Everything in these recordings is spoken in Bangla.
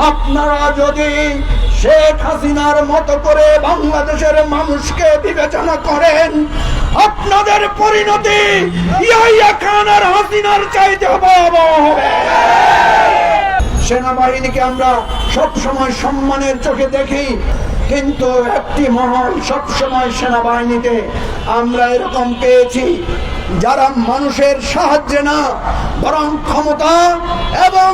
আপনারা যদি শেখ হাসিনার মতো করে বাংলাদেশের মানুষকে বিবেচনা করেন, আপনাদের পরিণতি ইয়াহিয়া খান আর হাসিনার চাইতে ভয়াবহ হবে। সেনাবাহিনীকে আমরা সবসময় সম্মানের চোখে দেখি, কিন্তু একটি মহল সবসময় সেনাবাহিনীতে আমরা এরকম পেয়েছি যারা মানুষের সাহায্যে না বরং ক্ষমতা এবং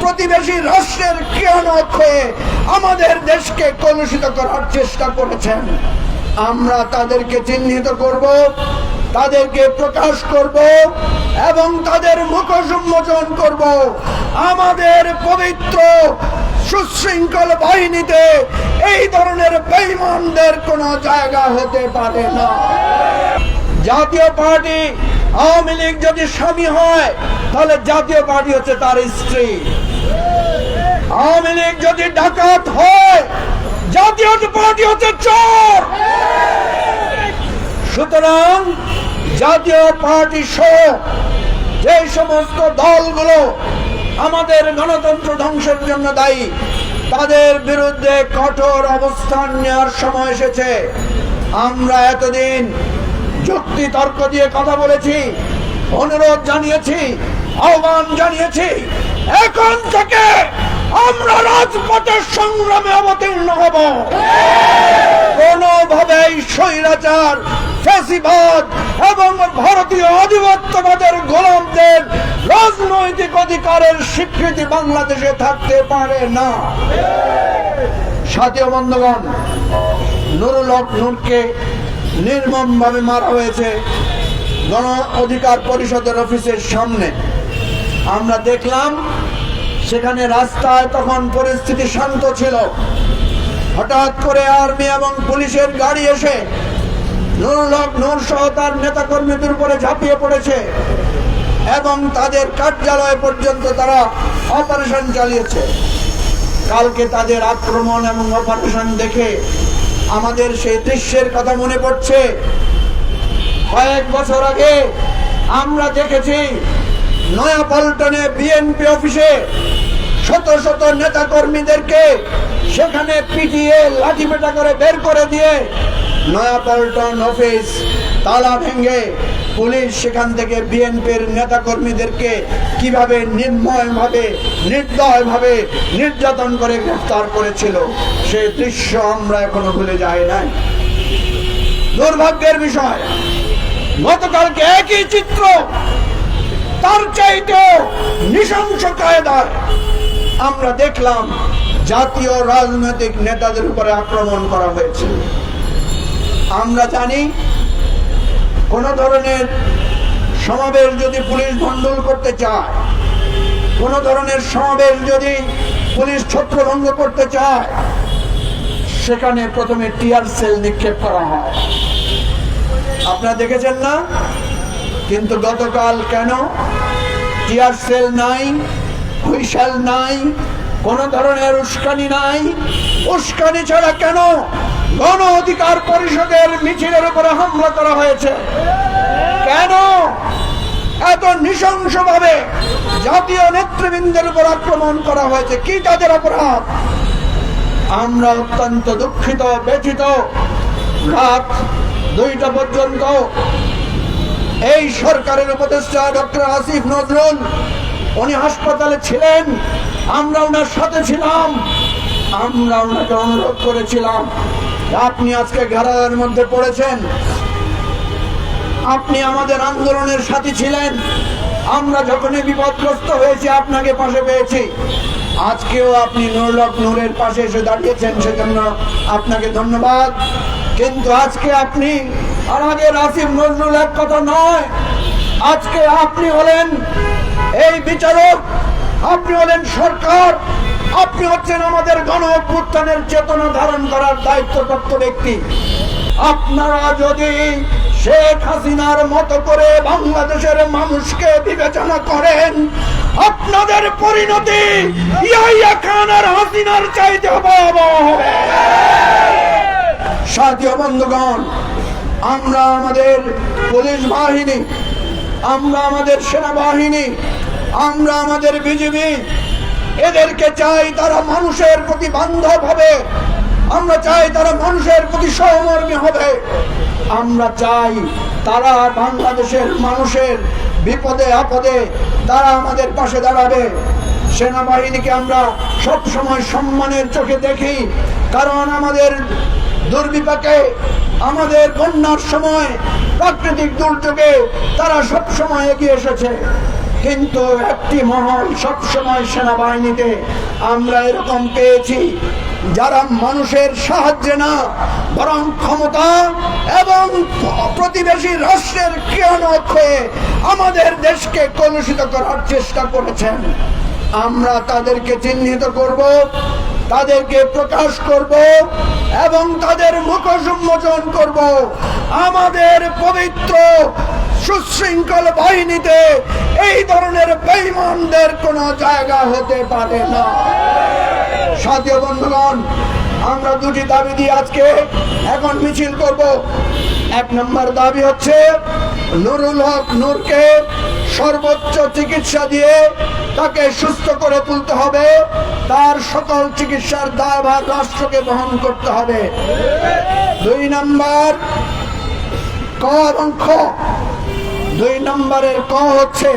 প্রতিবেশী রাষ্ট্রের খেয়ানত হয়ে আমাদের দেশকে কলুষিত করার চেষ্টা করেছেন। আমরা তাদেরকে চিহ্নিত করব, তাদেরকে প্রকাশ করব এবং তাদের মুখোশ উন্মোচন করব। আমাদের পবিত্র সুশৃঙ্খল বাহিনীতে এই ধরনের বেঈমানদের কোনো জায়গা হতে পারে না। জাতীয় পার্টি আওয়ামী লীগ যদি স্বামী হয়, তাহলে জাতীয় পার্টি হচ্ছে তার স্ত্রী। আওয়ামী লীগ যদি ডাকাত হয়, জাতীয় পার্টি হচ্ছে চোর। সুতরাং জাতীয় পার্টি সহ যে সমস্ত দলগুলো আমাদের গণতন্ত্র ধ্বংসের জন্য দায়ী, তাদের বিরুদ্ধে কঠোর অবস্থান নেওয়ার সময় এসেছে। আমরা এতদিন যুক্তি তর্ক দিয়ে কথা বলেছি, অনুরোধ জানিয়েছি, আহ্বান জানিয়েছি। এখন থেকে আমরা রাজপথের সংগ্রামে অবতীর্ণ হব। কোনোভাবেই স্বৈরাচার, ফ্যাসিবাদ এবং ভারতীয় আধিপত্যবাদের গোলামদের রাজনৈতিক অধিকারের স্বীকৃতি বাংলাদেশে থাকতে পারে না। সাথী ও বন্ধুগণ, নুরুল হক নূরকে নির্মমভাবে মারা হয়েছে গণ অধিকার পরিষদের অফিসের সামনে। আমরা দেখলাম সেখানে রাস্তায় তখন পরিস্থিতি শান্ত ছিল। হঠাৎ করে আর্মি এবং পুলিশের গাড়ি এসে নুরুল হক নূর সহ তার নেতাকর্মীদের উপরে ঝাঁপিয়ে পড়েছে এবং তাদের কার্যালয় পর্যন্ত তারা অপারেশন চালিয়েছে। কালকে তাদের আক্রমণ এবং অপারেশন দেখে আমাদের সেই দৃশ্যের কথা মনে পড়ছে। কয়েক বছর আগে আমরা দেখেছি নয়াপল্টনে বিএনপি অফিসে শত শত নেতা কর্মীদেরকে সেখানে পিটিয়ে লাঠিপেটা করে বের করে দিয়ে নয়াপল্টন অফিস তালা ভেঙে পুলিশ সেখান থেকে বিএনপির নেতা কর্মীদেরকে কিভাবে নির্মমভাবে নির্দয়ভাবে নির্যাতন করে গ্রেফতার করেছিল, সেই দৃশ্য আমরা এখনো ভুলে যাই নাই। দুর্ভাগ্যের বিষয়, গতকালকে একই চিত্র তার চাইতেও নৃশংস কায়দায় আমরা দেখলাম জাতীয় রাজনৈতিক নেতাদের উপরে আক্রমণ করা হয়েছে। আমরা জানি কোন ধরনের সমাবেশ যদি পুলিশ ভণ্ডুল করতে চায়, কোন ধরনের সমাবেশ যদি পুলিশ ছত্রভঙ্গ করতে চায়, সেখানে প্রথমে টিয়ার সেল নিক্ষেপ করা হয়। আপনারা দেখেছেন না? কিন্তু গতকাল কেন টিয়ার সেল নাই, হুইসেল নাই, কোন ধরনের উস্কানি নাই? উস্কানি ছাড়া কেন গণ অধিকার পরিষদের মিছিলের উপরে হামলা করা হয়েছে? কেন এত নৃশংসভাবে জাতীয় নেতৃবৃন্দের উপর আক্রমণ করা হয়েছে? কি তাদের অপরাধ? আমরা অত্যন্ত দুঃখিত, ব্যথিত। রাত 2টা পর্যন্ত এই সরকারের উপদেষ্টা ডক্টর আসিফ নজরুল উনি হাসপাতালে ছিলেন, আমরা ওনার সাথে ছিলাম। আমরা ওনাকে অনুরোধ করেছিলাম, আপনি আজকে ঘেরাওয়ের মধ্যে পড়েছেন, আপনি আমাদের আন্দোলনের সাথী ছিলেন, আমরা যখনই বিপদগ্রস্ত হয়েছি আপনাকে পাশে পেয়েছি। আজকেও আপনি নুরুল হক নূরের পাশে এসে দাঁড়িয়েছেন, সেজন্য আপনাকে ধন্যবাদ। কিন্তু আজকে আপনি আর আগের আসিফ নজরুল এক কথা নয়। আজকে আপনি হলেন এই বিচারক, আপনি হলেন সরকার, আপনি হচ্ছেন আমাদের গণ অভ্যুত্থানের চেতনা ধারণ করার দায়িত্বপ্রাপ্ত ব্যক্তি। আপনারা যদি শেখ হাসিনার মতো করে বাংলাদেশের মানুষকে বিবেচনা করেন, আপনাদের পরিণতি ইয়াহিয়া খান আর হাসিনার চাইতে ভয়াবহ হবে। সাথী ও বন্ধুগণ, আমরা আমাদের পুলিশ বাহিনী, আমরা আমাদের সেনাবাহিনী, আমরা আমাদের বিজিবি এদেরকে চাই তারা মানুষের প্রতি বান্ধব হবে, আমরা চাই তারা মানুষের প্রতি সহমর্মী হবে, আমরা চাই তারা বাংলাদেশের মানুষের বিপদে আপদে তারা আমাদের পাশে দাঁড়াবে। সেনাবাহিনীকে আমরা সব সময় সম্মানের চোখে দেখি, কারণ আমাদের দুর্বিপাকে, আমাদের বন্যার সময়, প্রাকৃতিক দুর্যোগে তারা সব সময় এগিয়ে এসেছে। কিন্তু একটি মহল সব সময় সেনাবাহিনীতে আমরা এরকম পেয়েছি, যারা মানুষের সাহায্যে না বরং ক্ষমতা এবং প্রতিবেশী রাষ্ট্রের খেয়ানত হয়ে আমাদের দেশকে কলুষিত করার চেষ্টা করেছেন। আমরা তাদেরকে চিহ্নিত করব, তাদেরকে প্রকাশ করব এবং তাদের মুখোশ উন্মোচন করব। আমাদের পবিত্র সুশৃঙ্খল বাহিনীতে এই ধরনের বেঈমানদের কোনো জায়গা হতে পারে না। সাথী বন্ধুগণ, আমরা দুটি দাবি দিয়ে আজকে এখন মিছিল করব। এক নম্বর দাবি হচ্ছে নুরুল হক নূরকে সর্বোচ্চ চিকিৎসা দিয়ে তাকে সুস্থ করে তুলতে হবে, তার সকল চিকিৎসার দায়ভার রাষ্ট্রকে বহন করতে হবে। দুই নম্বর ক এবং খ। দুই নম্বরের ক হচ্ছে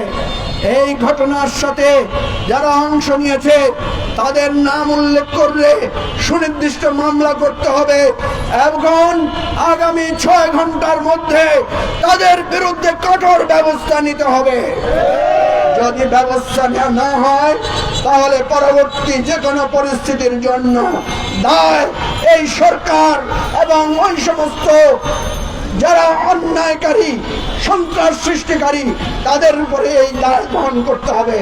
এই ঘটনার সাথে যারা অংশ নিয়েছে তাদের নাম উল্লেখ করলে সুনির্দিষ্ট মামলা করতে হবে এবং আগামী 6 ঘন্টার মধ্যে তাদের বিরুদ্ধে কঠোর ব্যবস্থা নিতে হবে। যদি ব্যবস্থা নেওয়া না হয় তাহলে পরবর্তী যে কোনো পরিস্থিতির জন্য দায় এই সরকার এবং ওই সমস্ত যারা অন্যায়কারী, সন্ত্রাস সৃষ্টিকারী তাদের উপরে এই দায় বহন করতে হবে।